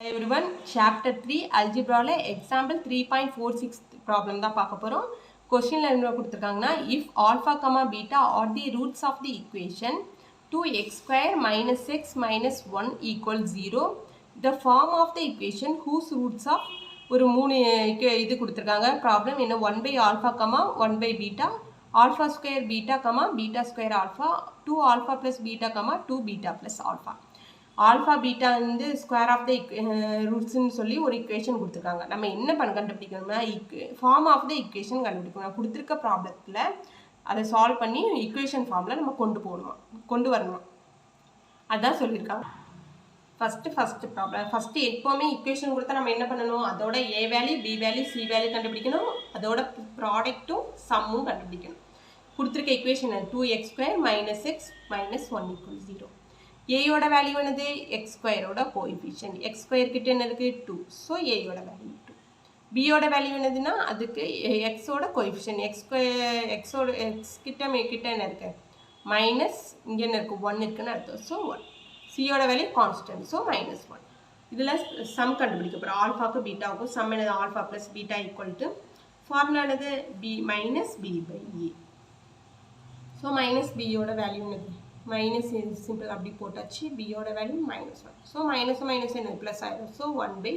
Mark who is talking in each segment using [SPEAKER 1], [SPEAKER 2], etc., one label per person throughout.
[SPEAKER 1] everyone, chapter 3 algebra la example 3.46 problem தான் பார்க்க போறோம். क्वेश्चनல என்ன கொடுத்திருக்காங்கன்னா if alpha comma beta are the roots of the equation 2x square minus x minus 1 equals 0 the form of the equation whose roots of ஒரு மூணு இது கொடுத்திருக்காங்க problem என்ன 1 by alpha comma 1 by beta alpha square beta comma beta square alpha 2 alpha plus beta comma 2 beta plus alpha alpha beta வந்து square of the ரூட்ஸ்ன்னு சொல்லி ஒரு equation கொடுத்துருக்காங்க. நம்ம என்ன கண்டுபிடிக்கணும்னா ஃபார்ம் ஆஃப் த இக்குவேஷன் கண்டுபிடிக்கணும். கொடுத்துருக்க ப்ராப்ளத்தில் அதை சால்வ் பண்ணி இக்குவேஷன் ஃபார்மில் நம்ம கொண்டு வரணும். அதுதான் சொல்லியிருக்காங்க. ஃபஸ்ட்டு ப்ராப்ளம் எப்போவுமே இக்குவேஷன் கொடுத்தா நம்ம என்ன பண்ணணும், அதோட A value B value C value கண்டுபிடிக்கணும், அதோட ப்ராடக்ட்டும் சம்மும் கண்டுபிடிக்கணும். கொடுத்துருக்க equation 2x² minus x minus 1 equals 0. ஏயோட வேல்யூ என்னது எக்ஸ் ஸ்கொயரோட கோஎஃபிஷியன்ட் எக்ஸ் ஸ்கொயர் கிட்ட என்ன இருக்குது 2 ஸோ ஏயோட வேல்யூ 2 பியோட வேல்யூ என்னதுன்னா அதுக்கு எக்ஸோட கோஎஃபிஷியன்ட் எக்ஸோட எக்ஸ் கிட்ட என்ன இருக்குது மைனஸ் இங்கே என்ன இருக்குது 1 இருக்குன்னு அர்த்தம் ஸோ 1 சியோட வேல்யூ கான்ஸ்டன்ட் ஸோ -1 இதில் சம் கண்டுபிடிக்க போகிறோம். ஆல்ஃபாவுக்கு பீட்டாவுக்கும் சம் என்னது alpha plus beta equal to formula என்னது B minus B by A so minus பியோட வேல்யூ என்னது மைனஸ் சிம்பிள் அப்படி போட்டாச்சு பியோட வேல்யூ -1 ஸோ மைனஸ் என்ன ப்ளஸ் ஆயிடும் ஸோ 1 பை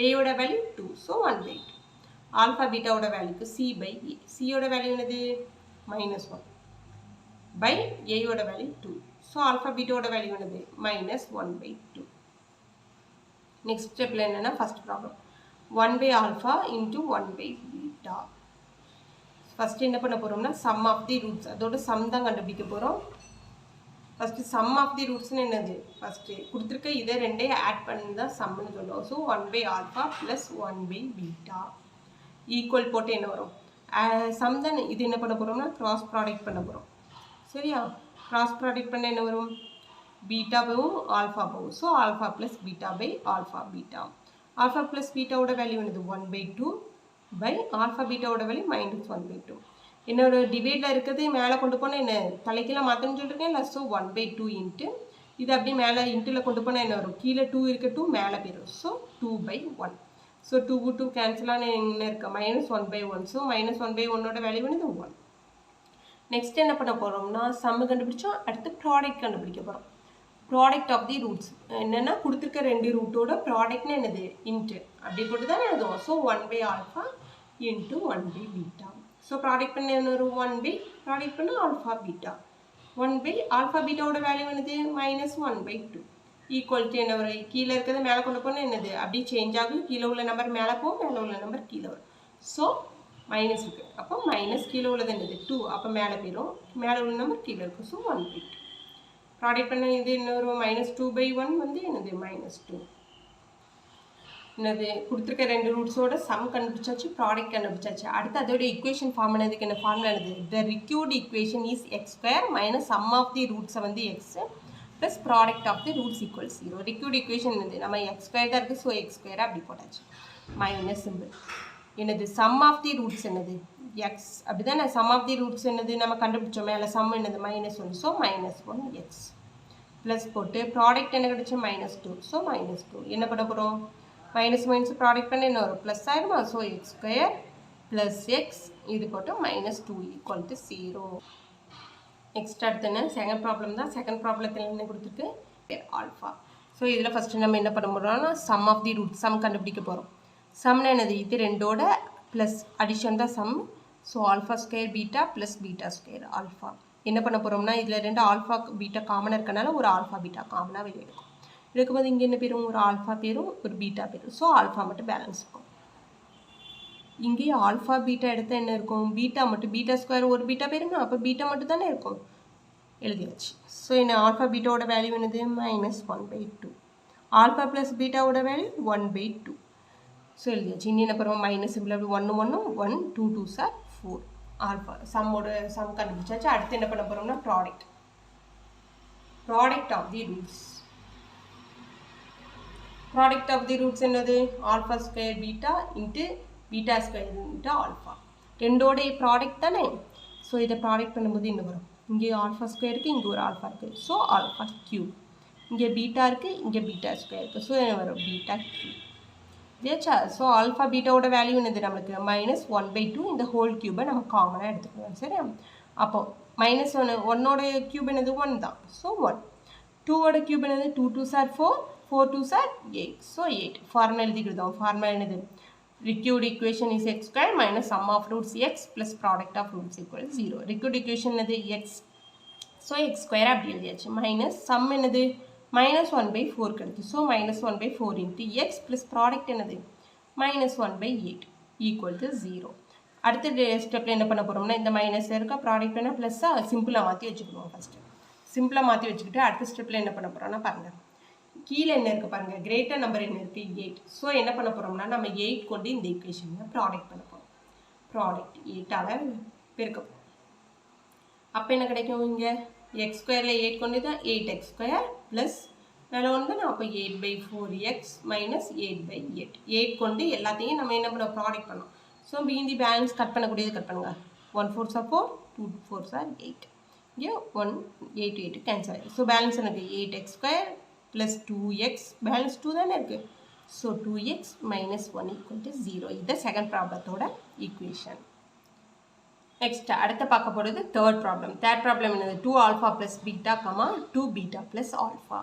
[SPEAKER 1] ஏயோட வேல்யூ 2 ஸோ 1 பை 2 ஆல்ஃபா பீட்டாவோட வேல்யூக்கு சி பை ஏ சியோட வேல்யூ என்னது -1 பை ஏயோட வேல்யூ 2 ஸோ ஆல்ஃபா பீட்டாவோட வேல்யூ என்னது -1 பை 2. நெக்ஸ்ட் ஸ்டெப்பில் என்னென்னா first problem 1 by alpha into 1 by beta. First என்ன பண்ண போகிறோம்னா சம் ஆஃப் தி ரூட்ஸ் அதோட சம் தான் கண்டுபிடிக்க போகிறோம். ஃபஸ்ட்டு சம் ஆஃப் தி ரூட்ஸ்னு என்னது ஃபஸ்ட்டு கொடுத்துருக்க இதை ரெண்டையும் ஆட் பண்ணி தான் சம்னு சொல்லுவோம். So 1 by alpha plus 1 by beta equal போட்டு என்ன வரும் சம் தான். இது என்ன பண்ண போகிறோம்னா க்ராஸ் ப்ராடக்ட் பண்ண போகிறோம். சரியா க்ராஸ் ப்ராடக்ட் பண்ண என்ன வரும் பீட்டாவும் ஆல்ஃபா போகும் so alpha plus beta by alpha beta. Alpha plus பீட்டாவோட வேல்யூ என்னது 1 பை 2 பை ஆல்ஃபா பீட்டாவோட வேல்யூ -1 பை 2. என்னோட டிவைடில் இருக்கிறது மேலே கொண்டு போனால் என்ன தலைக்கெல்லாம் மாற்றணும்னு சொல்லியிருக்கேன் இல்லை ஸோ 1 பை 2 இன்ட்டு இது அப்படியே மேலே இன்ட்டில் கொண்டு போனால் என்ன வரும் கீழே 2 இருக்கட்டும் மேலே போயிடும் ஸோ 2 பை 1 ஸோ 2 கேன்சலான என்ன இருக்கா -1 பை 1 ஸோ -1 பை 1ஓட வேல்யூ வந்து 1. நெக்ஸ்ட் என்ன பண்ண போகிறோம்னா சம்மு கண்டுபிடிச்சோம். அடுத்து ப்ராடக்ட் கண்டுபிடிக்க போகிறோம். ப்ராடக்ட் ஆஃப் தி ரூட்ஸ் என்னென்னா கொடுத்துருக்க ரெண்டு ரூட்டோட ப்ராடக்ட்னு என்னது இன்ட்டு அப்படி போட்டு தான் எழுதுவோம். So 1 by alpha into 1 by beta. So product பண்ண என்ன வரும் 1 பை ப்ராடக்ட் பண்ண ஆல்ஃபா பீட்டா 1 பை ஆல்ஃபா பீட்டாவோட வேல்யூ என்னது -1 பை 2 ஈக்குவல் டு என்ன வரும் கீழே இருக்கிறத மேலே கொண்டு போனால் என்னது அப்படியே சேஞ்ச் ஆகும். கீழே உள்ள நம்பர் மேலே போகும் மேலே உள்ள நம்பர் கீழே வரும். ஸோ மைனஸ் இருக்குது அப்போ மைனஸ் கீழே உள்ளது என்னது 2 அப்போ மேலே போயிடும் மேலே உள்ள நம்பர் கீழே இருக்கும் ஸோ 1 பை 2 ப்ராடக்ட் பண்ண இது என்ன வரும் -2 பை 1 வந்து என்னது -2 என்னது கொடுத்துருக்க ரெண்டு ரூட்ஸோட சம் கண்டுபிடிச்சாச்சு ப்ராடக்ட் கண்டுபிடிச்சாச்சு. அடுத்து அதோட இக்குவேஷன் ஃபார்ம் என்னதுக்கு என்ன ஃபார்முலா என்னது the required equation is x² minus sum of the ரூட்ஸை வந்து x plus product of the roots equal 0. Required equation என்னது நம்ம x² தான் இருக்குது ஸோ x² அப்படி போட்டாச்சு மைனஸ் சிம்பிள் என்னது சம் ஆஃப் தி ரூட்ஸ் என்னது எக்ஸ் அப்படி தானே சம் ஆஃப் தி ரூட்ஸ் என்னது நம்ம கண்டுபிடிச்சோம் மேலே சம் என்னது -1 ஸோ -1 எக்ஸ் ப்ளஸ் போட்டு ப்ராடக்ட் என்ன கிடச்சி -2 ஸோ -2 என்ன பண்ண போகிறோம் மைனஸ் ப்ராடக்ட் பண்ண என்ன வரும் ப்ளஸ் ஆயிடுமா ஸோ x² ப்ளஸ் எக்ஸ் இது போட்டு -2 ஈக்குவல் டு 0. நெக்ஸ்ட் அடுத்து என்ன செகண்ட் ப்ராப்ளம் தான். செகண்ட் ப்ராப்ளத்தில் என்ன கொடுத்துருக்கு ஆல்ஃபா. ஸோ இதில் ஃபஸ்ட்டு நம்ம என்ன பண்ண போகிறோம்னா sum of the root sum கண்டுபிடிக்க போகிறோம். சம்னா என்னது இது ரெண்டோட ப்ளஸ் அடிஷன் தான் sum. So alpha square beta plus beta square alpha என்ன பண்ண போகிறோம்னா இதில் ரெண்டு ஆல்ஃபா பீட்டா காமனாக இருக்கனால ஒரு ஆல்ஃபா பீட்டா காமனாக வெளியே எடுக்கும். இருக்கும்போது இங்கே என்ன பேரும் ஒரு ஆல்ஃபா பேரும் ஒரு பீட்டா பேரும் ஸோ ஆல்ஃபா மட்டும் பேலன்ஸ் இருக்கும். இங்கேயே ஆல்ஃபா பீட்டா எடுத்தால் என்ன இருக்கும் பீட்டா மட்டும் பீட்டா ஸ்கொயர் ஒரு பீட்டா பேருங்க அப்போ பீட்டா மட்டும் தானே இருக்கும் எழுதியாச்சு. ஸோ என்ன ஆல்ஃபா பீட்டாவோட வேல்யூ என்னது -1 பை 2 ஆல்ஃபா ப்ளஸ் பீட்டாவோட வேல்யூ 1 பை 2 ஸோ எழுதியாச்சு. இன்னும் என்ன பண்ணுவோம் minus simple 1 1 1 2 2 sir 4 alpha sum கண்டுபிடிச்சாச்சு. அடுத்து என்ன பண்ண போகிறோம்னா product of the roots. Product of the roots என்னது alpha square beta into beta square into alpha ரெண்டோடைய ப்ராடக்ட் தானே. ஸோ இதை ப்ராடக்ட் பண்ணும்போது என்ன வரும் இங்கே ஆல்ஃபா ஸ்கொயருக்கு இங்கே ஒரு ஆல்ஃபா இருக்குது ஸோ ஆல்ஃபா கியூப் இங்கே பீட்டா இருக்குது, இங்கே பீட்டா ஸ்கொயர் இருக்குது. ஸோ என்ன வரும் பீட்டா 3 இல்லையாச்சா. ஸோ ஆல்ஃபா பீட்டாவோட வேல்யூ என்னது நம்மளுக்கு -1/2 இந்த ஹோல் க்யூபை நம்ம காமனாக எடுத்துக்கலாம். சரியா. அப்போ -1 1ஓட க்யூப் என்னது 1 தான். ஸோ 1 2ஓட க்யூப் என்னது 2 2s are 4 4 2s are 8. So 8 formula எழுதிக்கிட்டோம். ஃபார்முலா என்னது recued equation is x square minus sum of roots x plus product of roots equal 0. recued equation என்னது x. ஸோ x square அப்படி எழுதியாச்சு. Minus some என்னது -1/4 கிடைச்சு. So -1/4 into x plus product என்னது -1/8 equal to 0. அடுத்த ஸ்டெப்பில் என்ன பண்ண போகிறோம்னா இந்த மைனஸ் இருக்க ப்ராடக்ட் என்ன ப்ளஸ்ஸாக சிம்பிளாக மாற்றி வச்சுக்கணும். ஃபஸ்ட்டு சிம்பிளாக மாற்றி வச்சுக்கிட்டு அடுத்த ஸ்டெப்பில் என்ன பண்ண போகிறோம்னா பாருங்கள் கீழே என்ன இருக்குது பாருங்கள் கிரேட்டர் நம்பர் என்ன இருக்குது 8. ஸோ என்ன பண்ண போகிறோம்னா நம்ம 8 கொண்டு இந்த ஈக்குவேஷனை ப்ராடக்ட் பண்ண போகிறோம். ப்ராடக்ட் 8ஆல் பெருக்க போகிறோம். அப்போ என்ன கிடைக்கும் இங்கே x ஸ்கொயரில் 8 கொண்டு தான் 8x ஸ்கொயர் ப்ளஸ் மேலே வந்து நான் அப்போ 8/4x மைனஸ் 8/8 8 கொண்டு எல்லாத்தையும் நம்ம என்ன பண்ணோம் ப்ராடக்ட் பண்ணோம். ஸோ மீதி பேலன்ஸ் கட் பண்ணக்கூடியது கட் பண்ணுங்கள். 1 4s are 4 2 4s are 8. இங்கே 1 8 8 கேன்சல் ஆகிடும். ஸோ பேலன்ஸ் எனக்கு 8x square plus 2x balance 2 தானே இருக்குது. So 2x minus 1 equal to 0. இது செகண்ட் ப்ராப்ளத்தோட ஈக்குவேஷன். நெக்ஸ்ட் அடுத்த பார்க்க போகிறது தேர்ட் ப்ராப்ளம். தேர்ட் ப்ராப்ளம் என்னது 2 alpha plus beta 2 beta plus alpha.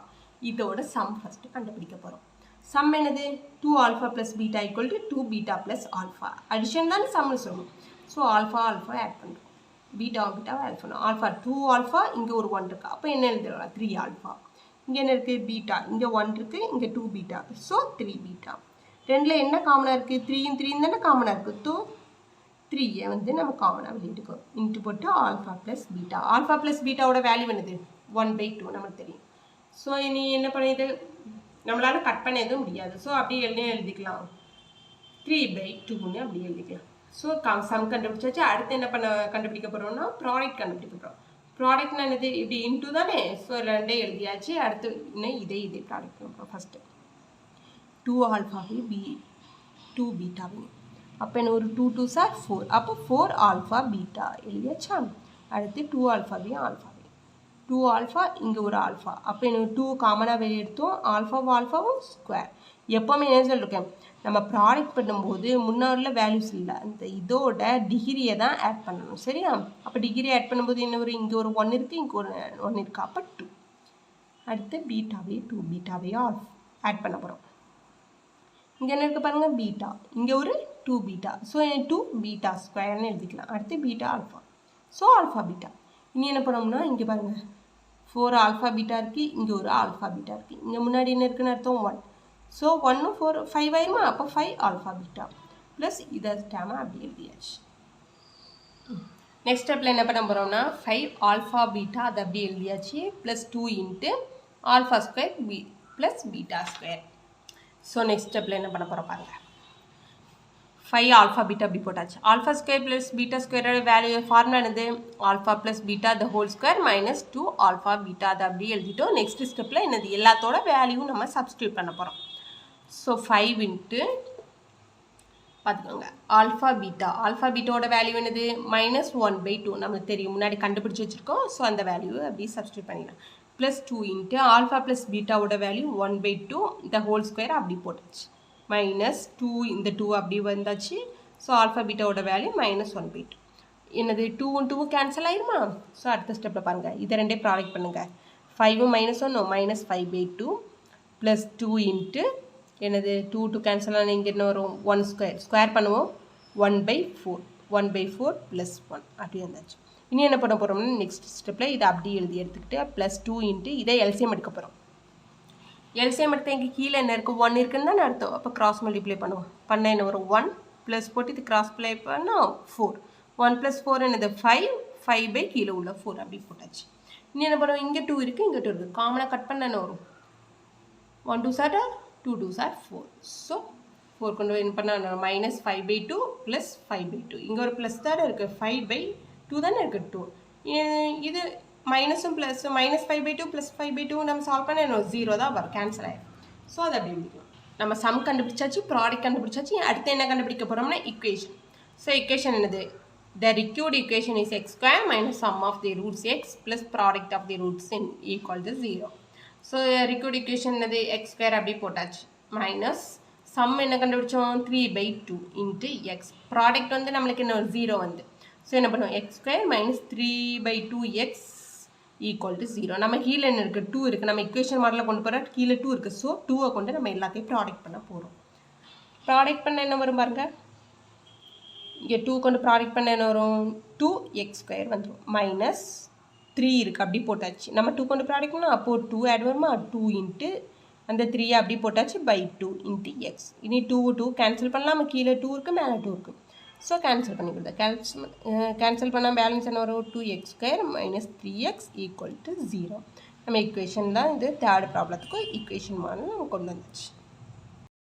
[SPEAKER 1] இதோட சம் ஃபஸ்ட்டு கண்டுபிடிக்க போகிறோம். சம் என்னது 2 alpha plus beta equal to 2 beta plus alpha. Addition தானே சம்னு சொல்லணும். ஸோ ஆல்ஃபா ஆட் பண்ணுறோம். பீட்டாவை ஆட் பண்ணோம். ஆல்ஃபா 2 ஆல்ஃபா இங்கே ஒரு 1 இருக்குது. அப்போ என்ன எழுதிடலாம் 3 ஆல்ஃபா. இங்கே என்ன இருக்குது பீட்டா இங்கே 1 இருக்குது இங்கே 2 பீட்டா. So 3 beta. ரெண்டில் என்ன காமனாக இருக்குது 3 3 தானே காமனாக இருக்குது. ஸோ 3 வந்து நம்ம காமனாக வெளியிட்டுக்கோம். இன்ட்டு போட்டு alpha plus beta. Alpha plus பீட்டாவோட வேல்யூ என்னது 1/2 நமக்கு தெரியும். ஸோ நீ என்ன பண்ணிது நம்மளால் கட் பண்ண எதுவும் முடியாது. ஸோ அப்படியே எழுதிக்கலாம் 3/2ன்னு அப்படி எழுதிக்கலாம். ஸோ சம் கண்டுபிடிச்சாச்சு. அடுத்து என்ன கண்டுபிடிக்க போகிறோம்னா ப்ராடக்ட் கண்டுபிடிக்க போகிறோம். ப்ராடக்ட்னா என்னது இப்படி இன்ட்டு தானே. ஸோ ரெண்டே எழுதியாச்சு. அடுத்து இன்னும் இதே ப்ராடக்ட் பண்ணுறோம். ஃபஸ்ட்டு 2 ஆல்ஃபாவையும் 2 பீட்டாவையும். அப்போ என்ன ஒரு 2 2s are 4. அப்போ 4 ஆல்ஃபா பீட்டா எழுதியாச்சா. அடுத்து 2 ஆல்ஃபாவையும் 2 ஆல்ஃபா இங்கே ஒரு ஆல்ஃபா. அப்போ என்ன 2 காமனாக வெளியே எடுத்தோம். ஆல்ஃபாவும் ஸ்கொயர். எப்போவுமே என்ன சொல்லியிருக்கேன் நம்ம ப்ராடக்ட் பண்ணும்போது முன்னாடியில் வேல்யூஸ் இல்லை. அந்த இதோட டிகிரியை தான் ஆட் பண்ணணும். சரியா. அப்போ டிகிரி ஆட் பண்ணும்போது என்ன ஒரு இங்கே ஒரு 1 இருக்குது இங்கே ஒரு 1 இருக்குது. அப்போ 2. அடுத்து பீட்டாவையும் 2 பீட்டாவையும் ஆட் பண்ண போகிறோம். இங்கே என்ன இருக்குது பாருங்கள் பீட்டா இங்கே ஒரு 2 பீட்டா. ஸோ 2 பீட்டா ஸ்கொயர்னு எழுதிக்கலாம். அடுத்து beta alpha. So alpha beta. இனி என்ன பண்ணோம்னா இங்கே பாருங்கள் 4 ஆல்ஃபா பீட்டா இருக்குது இங்கே ஒரு ஆல்ஃபா பீட்டா இருக்குது. இங்கே முன்னாடி என்ன இருக்குன்னு அர்த்தம் 1. ஸோ 1 4 5 ஆயிருமா. அப்போ 5 ஆல்ஃபா பீட்டா ப்ளஸ் இதை டேமா அப்படி எழுதியாச்சு. நெக்ஸ்ட் ஸ்டெப்பில் என்ன பண்ண போகிறோம்னா 5 ஆல்ஃபா பீட்டா அதை அப்படி எழுதியாச்சு plus 2 into alpha square plus beta square. So next ஸ்டெப்பில் என்ன பண்ண போகிறோம் பாருங்கள் 5 ஆல்ஃபா பீட்டா அப்படி போட்டாச்சு. ஆல்ஃபா ஸ்கொயர் ப்ளஸ் பீட்டா ஸ்கொயரோட வேல்யூ ஃபார்முலா என்னது alpha plus beta the whole square minus 2 alpha beta அதை அப்படி எழுதிட்டோம். நெக்ஸ்ட் ஸ்டெப்பில் என்னது எல்லாத்தோட வேல்யூ நம்ம சப்ஸ்டியூட் பண்ண போகிறோம். ஸோ 5 இன்ட்டு பார்த்துக்கோங்க ஆல்ஃபா பீட்டாவோட வேல்யூ என்னது -1/2 நம்மளுக்கு தெரியும் முன்னாடி கண்டுபிடிச்சி வச்சுருக்கோம். ஸோ அந்த வேல்யூ அப்படி சப்ஸ்டியூட் பண்ணிடலாம். ப்ளஸ் 2 இன்ட்டு ஆல்ஃபா ப்ளஸ் பீட்டாவோட வேல்யூ 1/2 இந்த ஹோல் ஸ்கொயர் அப்படி போட்டாச்சு. -2 இந்த 2 அப்படி வந்தாச்சு. ஸோ ஆல்ஃபா பீட்டாவோட வேல்யூ -1/2 என்னது 2 2 கேன்சல் ஆயிருமா. ஸோ அடுத்த ஸ்டெப்பில் பாருங்கள் இதை ரெண்டே ப்ராடக்ட் பண்ணுங்கள். 5 -1 -5/2 ப்ளஸ் 2 இன்ட்டு என்னது 2 2 கேன்சல் ஆனால் இங்கே என்ன வரும் 1 ஸ்கொயர் பண்ணுவோம் 1/4 ப்ளஸ் 1 அப்படி வந்தாச்சு. இனி என்ன பண்ண போகிறோம்னா நெக்ஸ்ட் ஸ்டெப்பில் இதை அப்படி எழுதி எடுத்துக்கிட்டு ப்ளஸ் 2 இன்ட்டு இதை எல்சிஎம் எடுக்க போகிறோம். எல்சிஎம் எடுத்து இங்கே கீழே என்ன இருக்குது 1 இருக்குன்னு தான் அர்த்தம். அப்போ கிராஸ் மல்டிப்ளை பண்ணுவோம். பண்ண என்ன வரும் 1 ப்ளஸ் போட்டு இது கிராஸ் ப்ளை பண்ணால் 4 1 + 4 என்னது 5 கீழே உள்ள 4 அப்படி போட்டாச்சு. இனி என்ன பண்ணுவோம் இங்கே 2 இருக்குது இங்கே 2 இருக்குது காமனாக கட் பண்ண என்ன வரும் 1 2s are 2 2s are 4. So 4 கொண்டு என்ன பண்ணால் -5/2 ப்ளஸ் 5/2 இங்கே ஒரு ப்ளஸ் தானே இருக்குது 5/2 தானே இருக்குது 2 இது மைனஸும் ப்ளஸ் -5/2 ப்ளஸ் 5/2 நம்ம சால்வ் பண்ண என்ன 0 தான் வரும் கேன்சல் ஆகிடும். ஸோ அதை அப்படி எழுதிக்கலாம். நம்ம சம் கண்டுபிடிச்சாச்சு ப்ராடக்ட் கண்டுபிடிச்சாச்சு. அடுத்து என்ன கண்டுபிடிக்க போகிறோம்னா இக்குவேஷன். ஸோ இக்குவேஷன் என்னது the recued equation is x square minus sum of the roots x plus product of the roots in equal to 0. So required equation என்னது எக்ஸ் ஸ்கொயர் அப்படி போட்டாச்சு மைனஸ் சம் என்ன கண்டுபிடிச்சோம் 3/2 இன்ட்டு எக்ஸ் ப்ராடக்ட் வந்து நம்மளுக்கு என்ன 0 வந்து ஸோ என்ன பண்ணுவோம் X square minus 3/2 X equal to 0 நம்ம கீழே என்ன இருக்குது 2 இருக்குது நம்ம இக்குவேஷன் மாடலில் கொண்டு போகிற கீழே 2 இருக்குது ஸோ 2 கொண்டு நம்ம எல்லாத்தையும் ப்ராடக்ட் பண்ண போகிறோம் ப்ராடக்ட் பண்ண என்ன வரும் பாருங்க இங்கே 2 கொண்டு ப்ராடக்ட் பண்ண என்ன வரும் 2x² வந்துடும் மைனஸ் 3 இருக்குது அப்படி போட்டாச்சு நம்ம 2 கொண்டு ப்ராடக்ட் பண்ணால் அப்போது 2 ஆட் வருமா 2 இன்ட்டு அந்த 3 அப்படி போட்டாச்சு பை 2 இன்ட்டு எக்ஸ் இனி 2 கேன்சல் பண்ணலாம் கீழே 2 இருக்குது மேலே 2 இருக்குது ஸோ கேன்சல் பண்ணி கொடுத்தா கேன்சல் பண்ணால் பேலன்ஸ் என்ன வரும் 2x² minus 3x equal to 0 நம்ம ஈக்குவேஷன் தான் இது தேர்ட் ப்ராப்ளத்துக்கும் ஈக்குவேஷன் மாதிரி நம்ம கொண்டு வந்துச்சு